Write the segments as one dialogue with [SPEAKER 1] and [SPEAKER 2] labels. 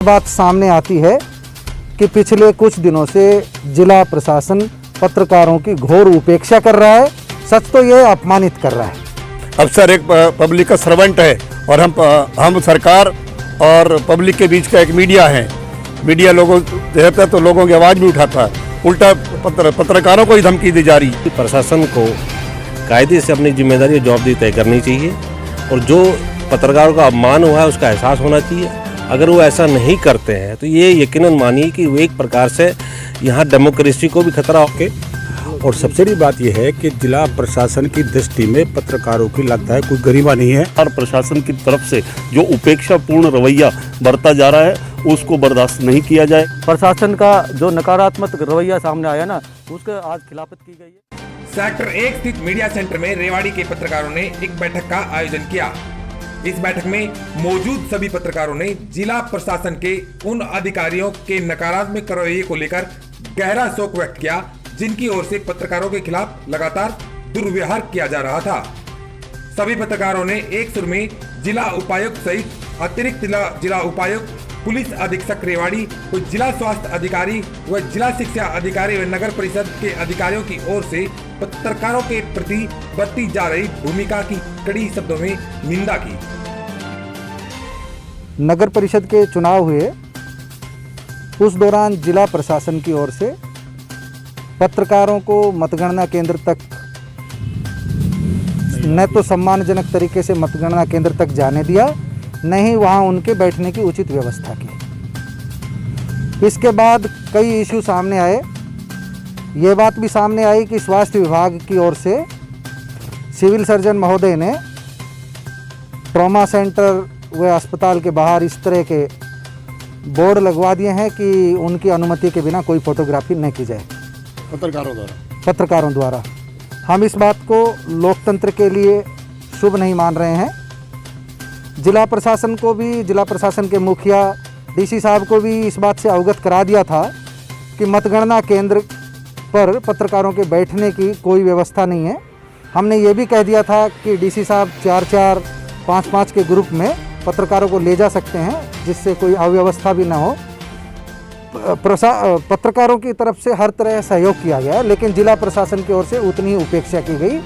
[SPEAKER 1] बात सामने आती है कि पिछले कुछ दिनों से जिला प्रशासन पत्रकारों की घोर उपेक्षा कर रहा है। सच तो ये अपमानित कर रहा है।
[SPEAKER 2] अफसर एक पब्लिक का सर्वेंट है और हम सरकार और पब्लिक के बीच का एक मीडिया है। मीडिया लोगों रहता है तो लोगों की आवाज़ भी उठाता है, उल्टा पत्रकारों को ही धमकी दी जा रही है।
[SPEAKER 3] प्रशासन को कायदे से अपनी जिम्मेदारी जवाबदेही तय करनी चाहिए और जो पत्रकारों का अपमान हुआ है उसका एहसास होना चाहिए। अगर वो ऐसा नहीं करते हैं तो ये यकीनन मानिए कि वो एक प्रकार से यहाँ डेमोक्रेसी को भी खतरा होके।
[SPEAKER 4] और सबसे बड़ी बात यह है कि जिला प्रशासन की दृष्टि में पत्रकारों की लगता है कोई गरिमा नहीं है।
[SPEAKER 5] और प्रशासन की तरफ से जो उपेक्षापूर्ण रवैया बरता जा रहा है उसको बर्दाश्त नहीं किया जाए।
[SPEAKER 6] प्रशासन का जो नकारात्मक रवैया सामने आया ना, उसका आज खिलाफत की गई है।
[SPEAKER 7] सेक्टर 1 स्थित मीडिया सेंटर में रेवाड़ी के पत्रकारों ने एक बैठक का आयोजन किया। इस बैठक में मौजूद सभी पत्रकारों ने जिला प्रशासन के उन अधिकारियों के नकारात्मक रवैये को लेकर गहरा शोक व्यक्त किया जिनकी ओर से पत्रकारों के खिलाफ लगातार दुर्व्यवहार किया जा रहा था। सभी पत्रकारों ने एक सुर में जिला उपायुक्त सहित अतिरिक्त जिला उपायुक्त, पुलिस अधीक्षक रेवाड़ी, जिला स्वास्थ्य अधिकारी व जिला शिक्षा अधिकारी व नगर परिषद के अधिकारियों की ओर से पत्रकारों के प्रति बरती जा रही भूमिका की कड़ी शब्दों में निंदा की।
[SPEAKER 1] नगर परिषद के चुनाव हुए, उस दौरान जिला प्रशासन की ओर से पत्रकारों को मतगणना केंद्र तक न तो सम्मानजनक तरीके से मतगणना केंद्र तक जाने दिया, न ही वहाँ उनके बैठने की उचित व्यवस्था की। इसके बाद कई इश्यू सामने आए। ये बात भी सामने आई कि स्वास्थ्य विभाग की ओर से सिविल सर्जन महोदय ने ट्रॉमा सेंटर व अस्पताल के बाहर इस तरह के बोर्ड लगवा दिए हैं कि उनकी अनुमति के बिना कोई फोटोग्राफी न की जाए पत्रकारों द्वारा। हम इस बात को लोकतंत्र के लिए शुभ नहीं मान रहे हैं। जिला प्रशासन को भी, जिला प्रशासन के मुखिया डीसी साहब को भी इस बात से अवगत करा दिया था कि मतगणना केंद्र पर पत्रकारों के बैठने की कोई व्यवस्था नहीं है। हमने ये भी कह दिया था कि डीसी साहब 4-4, 5-5 के ग्रुप में पत्रकारों को ले जा सकते हैं जिससे कोई अव्यवस्था भी ना हो। पत्रकारों की तरफ से हर तरह सहयोग किया गया, लेकिन जिला प्रशासन की ओर से उतनी ही उपेक्षा की गई।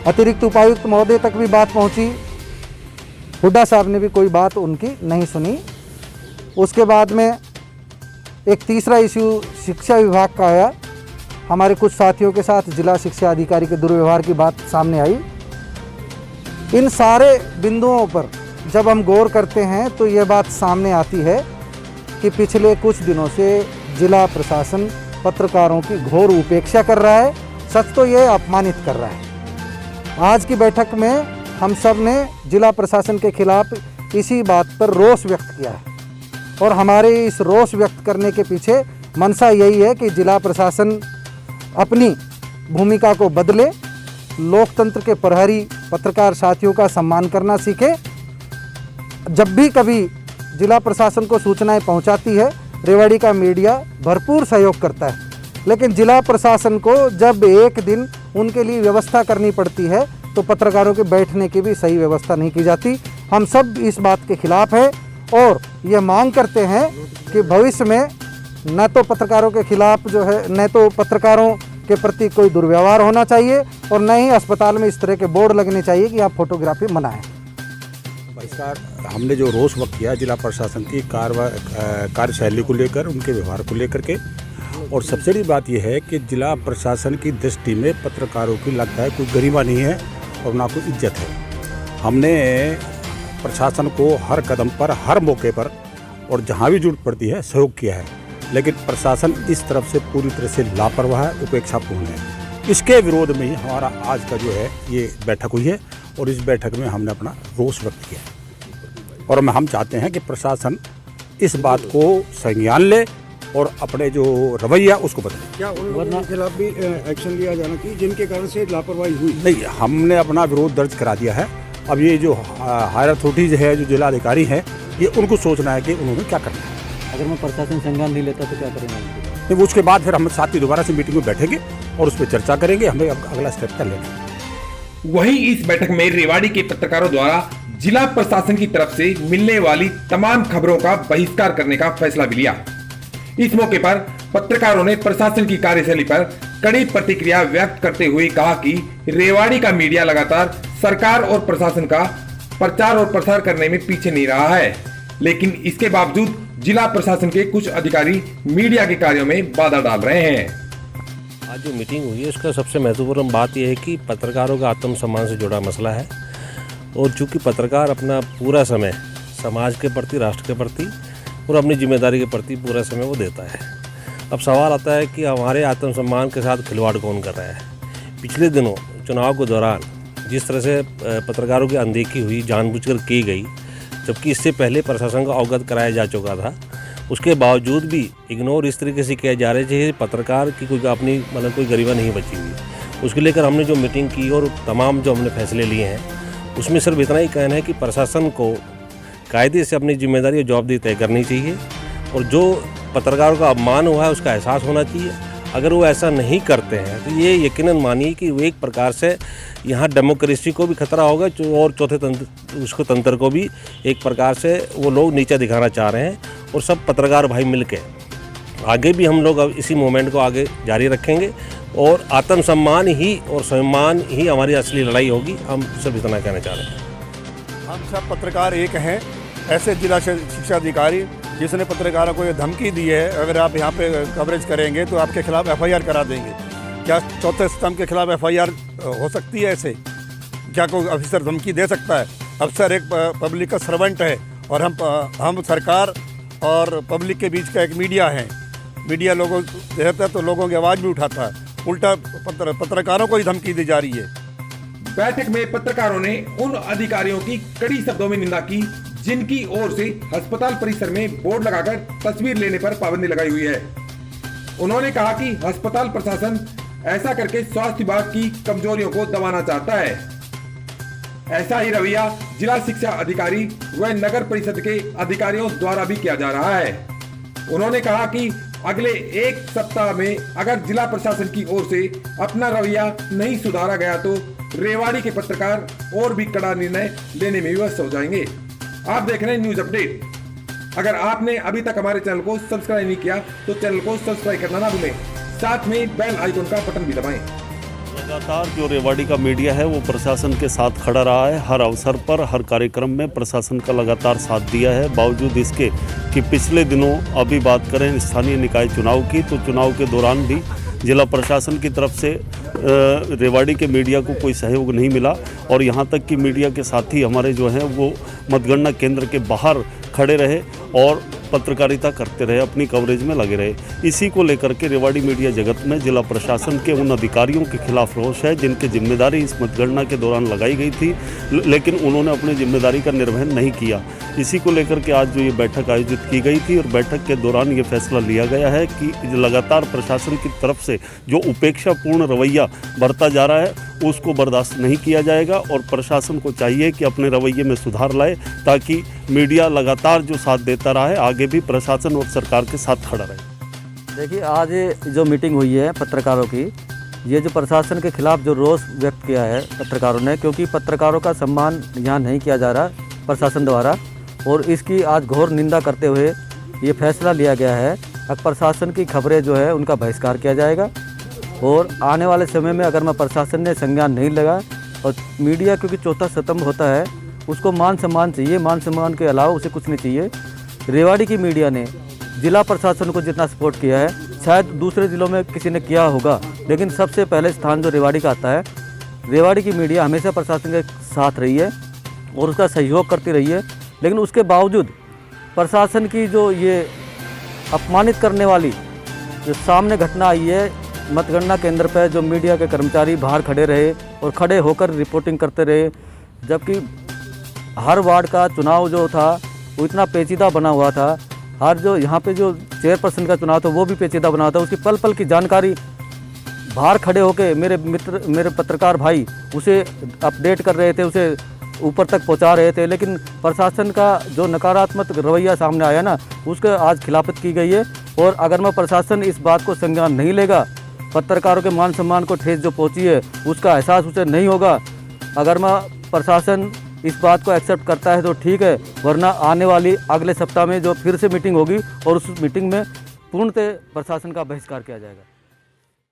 [SPEAKER 1] अतिरिक्त उपायुक्त महोदय तक भी बात पहुंची, हुड्डा साहब ने भी कोई बात उनकी नहीं सुनी। उसके बाद में एक तीसरा इश्यू शिक्षा विभाग का आया। हमारे कुछ साथियों के साथ जिला शिक्षा अधिकारी के दुर्व्यवहार की बात सामने आई। इन सारे बिंदुओं पर जब हम गौर करते हैं तो ये बात सामने आती है कि पिछले कुछ दिनों से जिला प्रशासन पत्रकारों की घोर उपेक्षा कर रहा है। सच तो ये अपमानित कर रहा है। आज की बैठक में हम सब ने जिला प्रशासन के खिलाफ इसी बात पर रोष व्यक्त किया है और हमारे इस रोष व्यक्त करने के पीछे मंशा यही है कि जिला प्रशासन अपनी भूमिका को बदले, लोकतंत्र के प्रहरी पत्रकार साथियों का सम्मान करना सीखे। जब भी कभी जिला प्रशासन को सूचनाएं पहुंचाती है, रेवाड़ी का मीडिया भरपूर सहयोग करता है, लेकिन जिला प्रशासन को जब एक दिन उनके लिए व्यवस्था करनी पड़ती है तो पत्रकारों के बैठने की भी सही व्यवस्था नहीं की जाती। हम सब इस बात के खिलाफ हैं और ये मांग करते हैं कि भविष्य में न तो पत्रकारों के खिलाफ जो है, न तो पत्रकारों के प्रति कोई दुर्व्यवहार होना चाहिए और न ही अस्पताल में इस तरह के बोर्ड लगने चाहिए कि आप फोटोग्राफी मना है।
[SPEAKER 4] इसका हमने जो रोष व्यक्त किया जिला प्रशासन की कार्यशैली को लेकर, उनके व्यवहार को लेकर के, और सबसे बड़ी बात यह है कि जिला प्रशासन की दृष्टि में पत्रकारों की लगता है कोई गरिमा नहीं है और ना कोई इज्जत है। हमने प्रशासन को हर कदम पर, हर मौके पर और जहाँ भी जरूरत पड़ती है सहयोग किया है, लेकिन प्रशासन इस तरफ से पूरी तरह से लापरवाह है, उपेक्षापूर्ण है। इसके विरोध में ही हमारा आज का जो है ये बैठक हुई है और इस बैठक में हमने अपना रोष व्यक्त किया और हम चाहते हैं कि प्रशासन इस बात को संज्ञान ले और अपने जो रवैया उसको बदले।
[SPEAKER 8] क्या उनके खिलाफ भी एक्शन लिया जाना चाहिए जिनके कारण से लापरवाही हुई?
[SPEAKER 4] नहीं, हमने अपना विरोध दर्ज करा दिया है। अब ये जो हायर अथॉरिटीज है, जो जिला अधिकारी हैं, ये उनको सोचना है कि उन्होंने क्या करना है।
[SPEAKER 6] अगर मैं प्रशासन संज्ञान नहीं लेता तो क्या करेंगे?
[SPEAKER 4] तो उसके बाद फिर हम साथ ही दोबारा से मीटिंग में बैठेंगे और उस पर चर्चा करेंगे, हमें अगला स्टेप क्या लेना है।
[SPEAKER 7] वहीं इस बैठक में रेवाड़ी के पत्रकारों द्वारा जिला प्रशासन की तरफ से मिलने वाली तमाम खबरों का बहिष्कार करने का फैसला भी लिया। इस मौके पर पत्रकारों ने प्रशासन की कार्यशैली पर कड़ी प्रतिक्रिया व्यक्त करते हुए कहा कि रेवाड़ी का मीडिया लगातार सरकार और प्रशासन का प्रचार और प्रसार करने में पीछे नहीं रहा है, लेकिन इसके बावजूद जिला प्रशासन के कुछ अधिकारी मीडिया के कार्यों में बाधा डाल रहे हैं।
[SPEAKER 3] आज जो मीटिंग हुई है उसका सबसे महत्वपूर्ण बात यह है कि पत्रकारों का आत्मसम्मान से जुड़ा मसला है और चूंकि पत्रकार अपना पूरा समय समाज के प्रति, राष्ट्र के प्रति और अपनी जिम्मेदारी के प्रति पूरा समय वो देता है। अब सवाल आता है कि हमारे आत्मसम्मान के साथ खिलवाड़ कौन कर रहा है। पिछले दिनों चुनाव के दौरान जिस तरह से पत्रकारों की अनदेखी हुई, जानबूझकर की गई, जबकि इससे पहले प्रशासन को अवगत कराया जा चुका था, उसके बावजूद भी इग्नोर इस तरीके से किया जा रहा है कि पत्रकार की कोई अपनी कोई गरिमा नहीं बची हुई। उसके लेकर हमने जो मीटिंग की और तमाम जो हमने फैसले लिए हैं उसमें सिर्फ इतना ही कहना है कि प्रशासन को कायदे से अपनी जिम्मेदारी और जवाबदेही तय करनी चाहिए और जो पत्रकारों का अपमान हुआ है उसका एहसास होना चाहिए। अगर वो ऐसा नहीं करते हैं तो ये यकीनन मानिए कि वो एक प्रकार से यहाँ डेमोक्रेसी को भी खतरा होगा और चौथे तंत्र तंत्र को भी एक प्रकार से वो लोग नीचा दिखाना चाह रहे हैं। और सब पत्रकार भाई मिलके आगे भी हम लोग अब इसी मूवमेंट को आगे जारी रखेंगे और आत्मसम्मान ही और सम्मान ही हमारी असली लड़ाई होगी। हम सब इतना कहना चाह रहे हैं।
[SPEAKER 2] हम सब पत्रकार एक हैं। ऐसे जिला शिक्षा अधिकारी जिसने पत्रकारों को ये धमकी दी है, अगर आप यहाँ पे कवरेज करेंगे तो आपके खिलाफ एफआईआर करा देंगे। क्या चौथे स्तंभ के खिलाफ एफआईआर हो सकती है? ऐसे क्या कोई अफसर धमकी दे सकता है? अफसर एक पब्लिक का सर्वेंट है और हम सरकार और पब्लिक के बीच का एक मीडिया है। मीडिया लोगों रहता है तो लोगों की आवाज़ भी उठाता है। उल्टा पत्रकारों को ही धमकी दी जा रही है।
[SPEAKER 7] बैठक में पत्रकारों ने उन अधिकारियों की कड़ी शब्दों में निंदा की जिनकी ओर से अस्पताल परिसर में बोर्ड लगाकर तस्वीर लेने पर पाबंदी लगाई हुई है। उन्होंने कहा कि अस्पताल प्रशासन ऐसा करके स्वास्थ्य विभाग की कमजोरियों को दबाना चाहता है। ऐसा ही रवैया जिला शिक्षा अधिकारी व नगर परिषद के अधिकारियों द्वारा भी किया जा रहा है। उन्होंने कहा कि अगले एक सप्ताह में अगर जिला प्रशासन की ओर से अपना रवैया नहीं सुधारा गया तो रेवाड़ी के पत्रकार और भी कड़ा निर्णय लेने में विवश हो जाएंगे। आप देख रहे हैं न्यूज अपडेट। अगर आपने अभी तक हमारे चैनल को सब्सक्राइब नहीं किया तो चैनल को सब्सक्राइब करना ना भूलें, साथ में बेल आइकन का बटन भी दबाएं।
[SPEAKER 5] लगातार जो रेवाड़ी का मीडिया है वो प्रशासन के साथ खड़ा रहा है। हर अवसर पर, हर कार्यक्रम में प्रशासन का लगातार साथ दिया है। बावजूद इसके कि पिछले दिनों अभी बात करें स्थानीय निकाय चुनाव की, तो चुनाव के दौरान भी जिला प्रशासन की तरफ से रेवाड़ी के मीडिया को कोई सहयोग नहीं मिला और यहाँ तक कि मीडिया के साथी हमारे जो हैं वो मतगणना केंद्र के बाहर खड़े रहे और पत्रकारिता करते रहे, अपनी कवरेज में लगे रहे। इसी को लेकर के रेवाड़ी मीडिया जगत में जिला प्रशासन के उन अधिकारियों के खिलाफ रोष है जिनकी जिम्मेदारी इस मतगणना के दौरान लगाई गई थी, लेकिन उन्होंने अपनी जिम्मेदारी का निर्वहन नहीं किया। इसी को लेकर के आज जो ये बैठक आयोजित की गई थी और बैठक के दौरान ये फैसला लिया गया है कि लगातार प्रशासन की तरफ से जो उपेक्षापूर्ण रवैया बरता जा रहा है उसको बर्दाश्त नहीं किया जाएगा और प्रशासन को चाहिए कि अपने रवैये में सुधार लाए ताकि मीडिया लगातार जो साथ देता रहा है आगे भी प्रशासन और सरकार के साथ खड़ा रहे।
[SPEAKER 6] देखिए, आज जो मीटिंग हुई है पत्रकारों की, ये जो प्रशासन के खिलाफ जो रोष व्यक्त किया है पत्रकारों ने, क्योंकि पत्रकारों का सम्मान यहाँ नहीं किया जा रहा प्रशासन द्वारा और इसकी आज घोर निंदा करते हुए ये फैसला लिया गया है। अब प्रशासन की खबरें जो है उनका बहिष्कार किया जाएगा और आने वाले समय में अगर मैं प्रशासन ने संज्ञान नहीं लगा और मीडिया क्योंकि चौथा स्तंभ होता है उसको मान सम्मान चाहिए, मान सम्मान के अलावा उसे कुछ नहीं चाहिए। रेवाड़ी की मीडिया ने जिला प्रशासन को जितना सपोर्ट किया है शायद दूसरे ज़िलों में किसी ने किया होगा, लेकिन सबसे पहले स्थान जो रेवाड़ी का आता है। रेवाड़ी की मीडिया हमेशा प्रशासन के साथ रही है और उसका सहयोग करती रही है, लेकिन उसके बावजूद प्रशासन की जो ये अपमानित करने वाली जो सामने घटना आई है, मतगणना केंद्र पर जो मीडिया के कर्मचारी बाहर खड़े रहे और खड़े होकर रिपोर्टिंग करते रहे, जबकि हर वार्ड का चुनाव जो था वो इतना पेचीदा बना हुआ था। हर जो यहाँ पे जो चेयरपर्सन का चुनाव था वो भी पेचीदा बना था। उसकी पल पल की जानकारी बाहर खड़े होकर मेरे पत्रकार भाई उसे अपडेट कर रहे थे, उसे ऊपर तक पहुँचा रहे थे, लेकिन प्रशासन का जो नकारात्मक रवैया सामने आया ना उसके आज खिलाफत की गई है। और अगर मैं प्रशासन इस बात को संज्ञान नहीं लेगा, पत्रकारों के मान सम्मान को ठेस जो पहुँची है उसका एहसास उसे नहीं होगा, अगर प्रशासन इस बात को एक्सेप्ट करता है तो ठीक है, वरना आने वाली अगले सप्ताह में जो फिर से मीटिंग होगी और उस मीटिंग में पूर्णतः प्रशासन का बहिष्कार किया जाएगा।